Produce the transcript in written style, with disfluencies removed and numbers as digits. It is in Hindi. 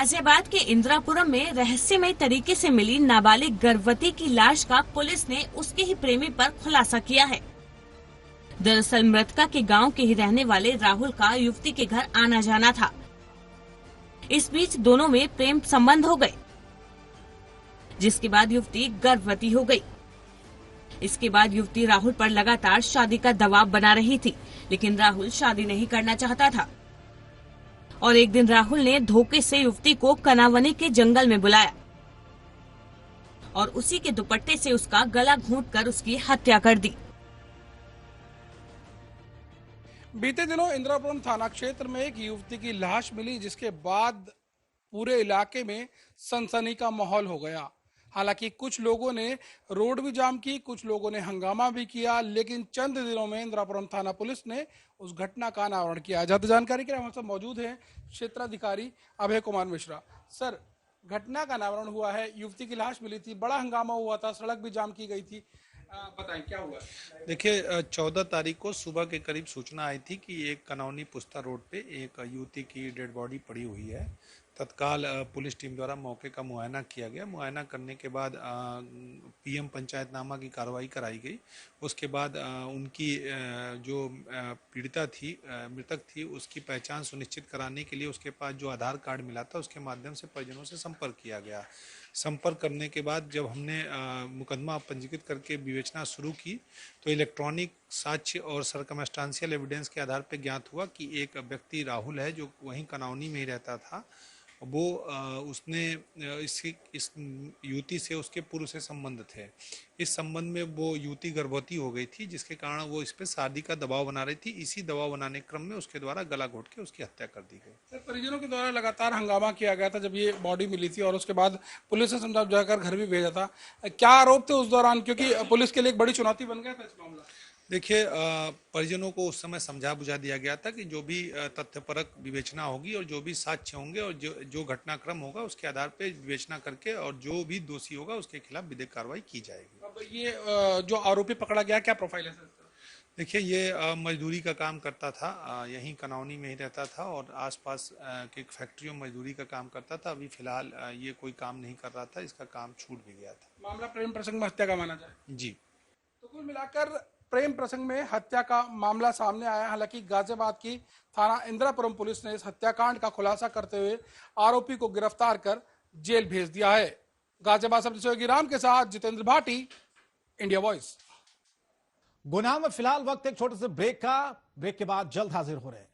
गाजियाबाद के इंदिरापुरम में रहस्यमय तरीके से मिली नाबालिग गर्भवती की लाश का पुलिस ने उसके ही प्रेमी पर खुलासा किया है। दरअसल मृतका के गांव के ही रहने वाले राहुल का युवती के घर आना जाना था। इस बीच दोनों में प्रेम संबंध हो गए, जिसके बाद युवती गर्भवती हो गई। इसके बाद युवती राहुल पर लगातार शादी का दबाव बना रही थी, लेकिन राहुल शादी नहीं करना चाहता था। और एक दिन राहुल ने धोखे से युवती को कनावनी के जंगल में बुलाया और उसी के दुपट्टे से उसका गला घोंटकर उसकी हत्या कर दी। बीते दिनों इंदिरापुरम थाना क्षेत्र में एक युवती की लाश मिली, जिसके बाद पूरे इलाके में सनसनी का माहौल हो गया। हालांकि कुछ लोगों ने रोड भी जाम की, कुछ लोगों ने हंगामा भी किया, लेकिन चंद दिनों में इंदिरापुरम थाना पुलिस ने उस घटना का अनावरण किया। ज्यादा जानकारी के लिए हमारे साथ मौजूद हैं क्षेत्राधिकारी अभय कुमार मिश्रा। सर, घटना का अनावरण हुआ है, युवती की लाश मिली थी, बड़ा हंगामा हुआ था, सड़क भी जाम की गई थी, बताएं क्या हुआ? देखिए, 14 तारीख को सुबह के करीब सूचना आई थी कि एक कनौनी पुस्ता रोड पे एक युवती की डेड बॉडी पड़ी हुई है। तत्काल पुलिस टीम द्वारा मौके का मुआयना किया गया। मुआयना करने के बाद पीएम पंचायतनामा की कार्रवाई कराई गई। उसके बाद उनकी जो पीड़िता थी, मृतक थी, उसकी पहचान सुनिश्चित कराने के लिए उसके पास जो आधार कार्ड मिला था उसके माध्यम से परिजनों से संपर्क किया गया। संपर्क करने के बाद जब हमने मुकदमा पंजीकृत करके विवेचना शुरू की तो इलेक्ट्रॉनिक साक्ष्य और सर्कमस्टांशियल एविडेंस के आधार पर ज्ञात हुआ कि एक व्यक्ति राहुल है जो वहीं कनौनी में ही रहता था। वो उसने इस युवती से उसके पूर्व से संबंध थे। इस संबंध में वो युवती गर्भवती हो गई थी, जिसके कारण वो इस पे शादी का दबाव बना रही थी। इसी दबाव बनाने क्रम में उसके द्वारा गला घोट के उसकी हत्या कर दी गई। सर, परिजनों के द्वारा लगातार हंगामा किया गया था जब ये बॉडी मिली थी, और उसके बाद पुलिस ने समझा जाकर घर भी भेजा था। क्या आरोप थे उस दौरान, क्योंकि पुलिस के लिए एक बड़ी चुनौती बन गया था इस मामला? देखिए, परिजनों को उस समय समझा बुझा दिया गया था कि जो भी तथ्यपरक विवेचना होगी और जो भी साक्ष्य होंगे और जो घटनाक्रम होगा उसके आधार पर विवेचना करके और जो भी दोषी होगा उसके खिलाफ विधिक कार्रवाई की जाएगी। अब ये जो आरोपी पकड़ा गया, क्या प्रोफाइल है सर? देखिए, ये मजदूरी का काम करता था, यहीं कनौनी में ही रहता था और आसपास के फैक्ट्रियों में मजदूरी का काम करता था। अभी फिलहाल ये कोई काम नहीं कर रहा था, इसका काम छूट भी गया था। मामला प्रेम प्रसंग में हत्या का माना जाए? जी। तो कुल मिलाकर प्रेम प्रसंग में हत्या का मामला सामने आया। हालांकि गाजियाबाद की थाना इंदिरापुरम पुलिस ने इस हत्याकांड का खुलासा करते हुए आरोपी को गिरफ्तार कर जेल भेज दिया है। गाजियाबाद से सहयोगी राम के साथ जितेंद्र भाटी, इंडिया वॉइस। गुनाह में फिलहाल वक्त एक छोटे से ब्रेक का। ब्रेक के बाद जल्द हाजिर हो रहे हैं।